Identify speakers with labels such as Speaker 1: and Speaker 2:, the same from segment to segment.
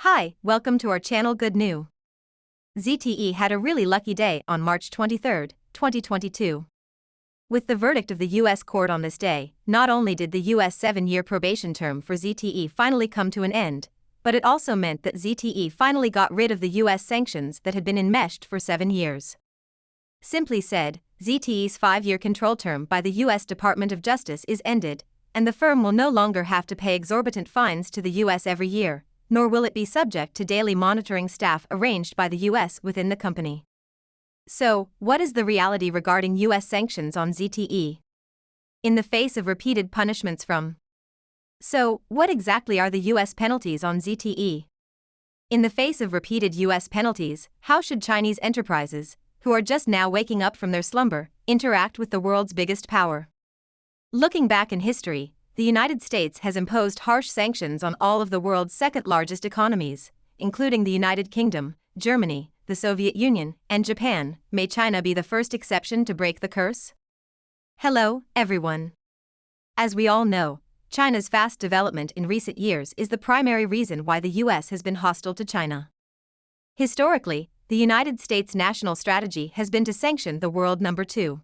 Speaker 1: Hi, welcome to our channel Good New. ZTE had a really lucky day on March 23, 2022. With the verdict of the U.S. court on this day, not only did the U.S. 7-year probation term for ZTE finally come to an end, but it also meant that ZTE finally got rid of the U.S. sanctions that had been enmeshed for 7 years. Simply said, ZTE's 5-year control term by the U.S. Department of Justice is ended, and the firm will no longer have to pay exorbitant fines to the U.S. every year, nor will it be subject to daily monitoring staff arranged by the U.S. within the company. So, what is the reality regarding U.S. sanctions on ZTE? In the face of repeated punishments from. So, what exactly are the U.S. penalties on ZTE? In the face of repeated U.S. penalties, how should Chinese enterprises, who are just now waking up from their slumber, interact with the world's biggest power? Looking back in history, the United States has imposed harsh sanctions on all of the world's second-largest economies, including the United Kingdom, Germany, the Soviet Union, and Japan. May China be the first exception to break the curse? Hello, everyone. As we all know, China's fast development in recent years is the primary reason why the U.S. has been hostile to China. Historically, the United States' national strategy has been to sanction the world number 2.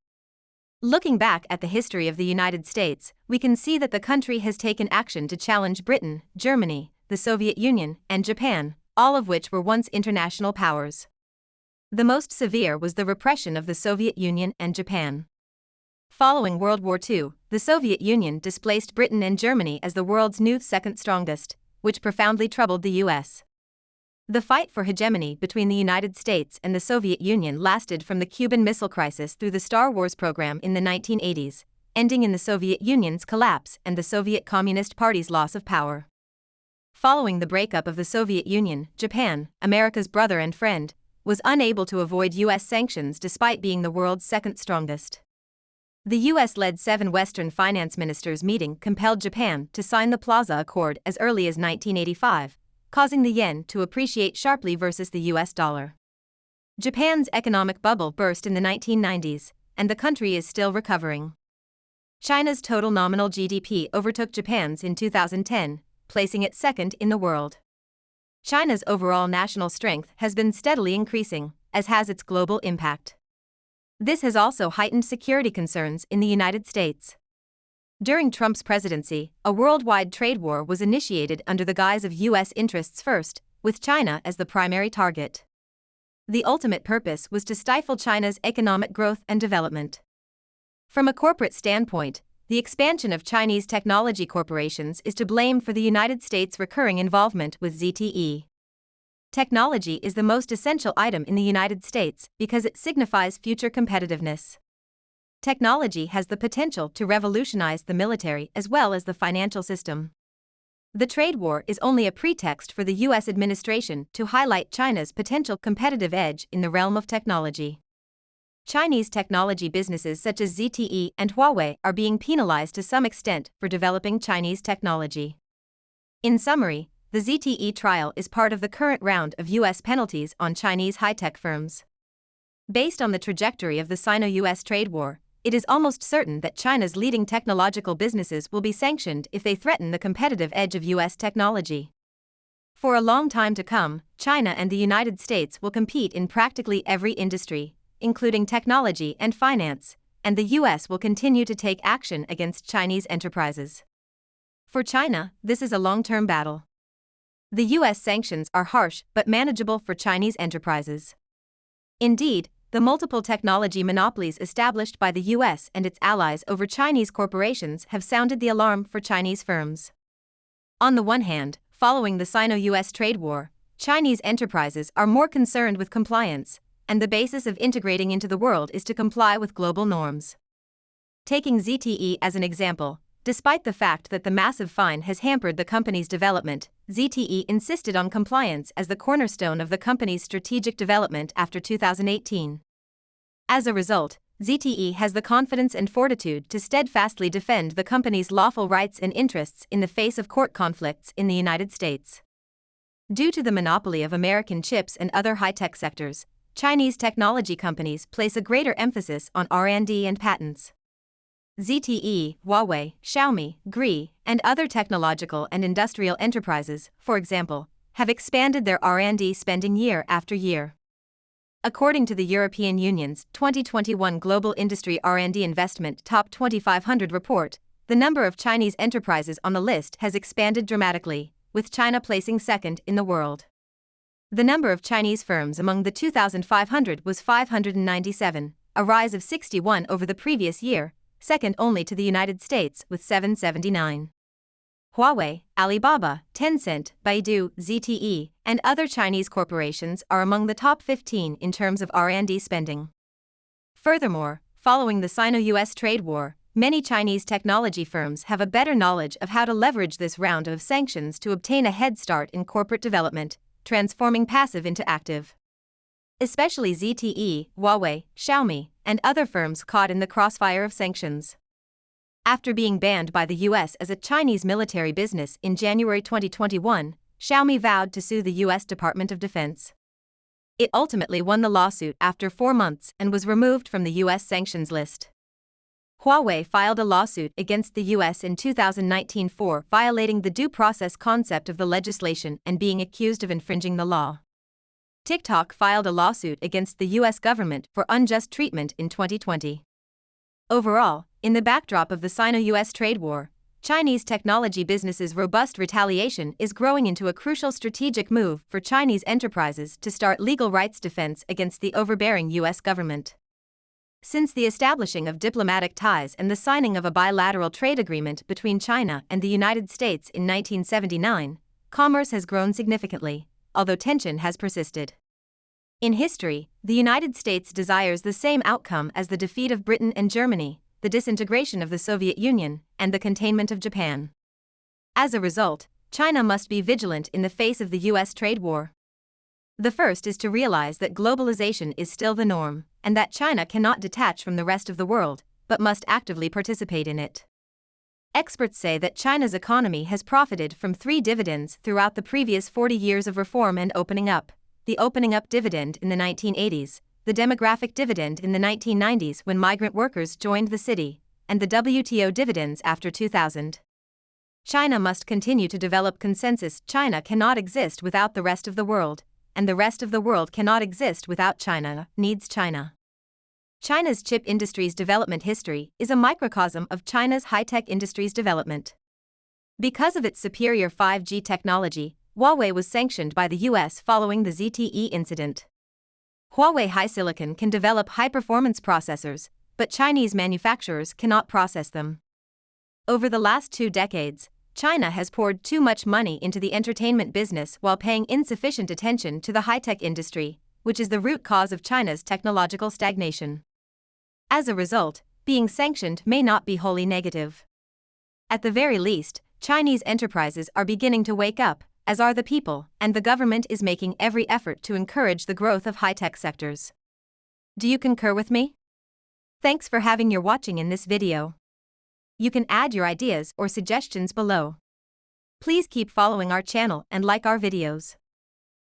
Speaker 1: Looking back at the history of the United States, we can see that the country has taken action to challenge Britain, Germany, the Soviet Union, and Japan, all of which were once international powers. The most severe was the repression of the Soviet Union and Japan. Following World War II, the Soviet Union displaced Britain and Germany as the world's new second strongest, which profoundly troubled the U.S. The fight for hegemony between the United States and the Soviet Union lasted from the Cuban Missile Crisis through the Star Wars program in the 1980s, ending in the Soviet Union's collapse and the Soviet Communist Party's loss of power. Following the breakup of the Soviet Union, Japan, America's brother and friend, was unable to avoid U.S. sanctions despite being the world's second strongest. The U.S.-led 7 Western finance ministers meeting compelled Japan to sign the Plaza Accord as early as 1985, causing the yen to appreciate sharply versus the US dollar. Japan's economic bubble burst in the 1990s, and the country is still recovering. China's total nominal GDP overtook Japan's in 2010, placing it second in the world. China's overall national strength has been steadily increasing, as has its global impact. This has also heightened security concerns in the United States. During Trump's presidency, a worldwide trade war was initiated under the guise of U.S. interests first, with China as the primary target. The ultimate purpose was to stifle China's economic growth and development. From a corporate standpoint, the expansion of Chinese technology corporations is to blame for the United States' recurring involvement with ZTE. Technology is the most essential item in the United States because it signifies future competitiveness. Technology has the potential to revolutionize the military as well as the financial system. The trade war is only a pretext for the U.S. administration to highlight China's potential competitive edge in the realm of technology. Chinese technology businesses such as ZTE and Huawei are being penalized to some extent for developing Chinese technology. In summary, the ZTE trial is part of the current round of U.S. penalties on Chinese high-tech firms. Based on the trajectory of the Sino-US trade war, it is almost certain that China's leading technological businesses will be sanctioned if they threaten the competitive edge of U.S. technology. For a long time to come, China and the United States will compete in practically every industry, including technology and finance, and the U.S. will continue to take action against Chinese enterprises. For China, this is a long-term battle. The U.S. sanctions are harsh but manageable for Chinese enterprises. Indeed, the multiple technology monopolies established by the U.S. and its allies over Chinese corporations have sounded the alarm for Chinese firms. On the one hand, following the Sino-US trade war, Chinese enterprises are more concerned with compliance, and the basis of integrating into the world is to comply with global norms. Taking ZTE as an example, despite the fact that the massive fine has hampered the company's development, ZTE insisted on compliance as the cornerstone of the company's strategic development after 2018. As a result, ZTE has the confidence and fortitude to steadfastly defend the company's lawful rights and interests in the face of court conflicts in the United States. Due to the monopoly of American chips and other high-tech sectors, Chinese technology companies place a greater emphasis on R&D and patents. ZTE, Huawei, Xiaomi, Gree, and other technological and industrial enterprises, for example, have expanded their R&D spending year after year. According to the European Union's 2021 Global Industry R&D Investment Top 2500 report, the number of Chinese enterprises on the list has expanded dramatically, with China placing second in the world. The number of Chinese firms among the 2,500 was 597, a rise of 61 over the previous year, second only to the United States with 779. Huawei, Alibaba, Tencent, Baidu, ZTE, and other Chinese corporations are among the top 15 in terms of R&D spending. Furthermore, following the Sino-US trade war, many Chinese technology firms have a better knowledge of how to leverage this round of sanctions to obtain a head start in corporate development, transforming passive into active. Especially ZTE, Huawei, Xiaomi, and other firms caught in the crossfire of sanctions. After being banned by the US as a Chinese military business in January 2021, Xiaomi vowed to sue the US Department of Defense. It ultimately won the lawsuit after 4 months and was removed from the US sanctions list. Huawei filed a lawsuit against the US in 2019 for violating the due process concept of the legislation and being accused of infringing the law. TikTok filed a lawsuit against the US government for unjust treatment in 2020. Overall, in the backdrop of the Sino-US trade war, Chinese technology businesses' robust retaliation is growing into a crucial strategic move for Chinese enterprises to start legal rights defense against the overbearing US government. Since the establishing of diplomatic ties and the signing of a bilateral trade agreement between China and the United States in 1979, commerce has grown significantly, although tension has persisted. In history, the United States desires the same outcome as the defeat of Britain and Germany, the disintegration of the Soviet Union, and the containment of Japan. As a result, China must be vigilant in the face of the US trade war. The first is to realize that globalization is still the norm, and that China cannot detach from the rest of the world, but must actively participate in it. Experts say that China's economy has profited from 3 dividends throughout the previous 40 years of reform and opening up: the opening up dividend in the 1980s, the demographic dividend in the 1990s when migrant workers joined the city, and the WTO dividends after 2000. China must continue to develop consensus. China cannot exist without the rest of the world, and the rest of the world cannot exist without China, needs China. China's chip industry's development history is a microcosm of China's high-tech industry's development. Because of its superior 5G technology, Huawei was sanctioned by the US following the ZTE incident. Huawei HiSilicon can develop high-performance processors, but Chinese manufacturers cannot process them. Over the last 2 decades, China has poured too much money into the entertainment business while paying insufficient attention to the high-tech industry, which is the root cause of China's technological stagnation. As a result, being sanctioned may not be wholly negative. At the very least, Chinese enterprises are beginning to wake up, as are the people, and the government is making every effort to encourage the growth of high-tech sectors. Do you concur with me? Thanks for having your watching in this video. You can add your ideas or suggestions below. Please keep following our channel and like our videos.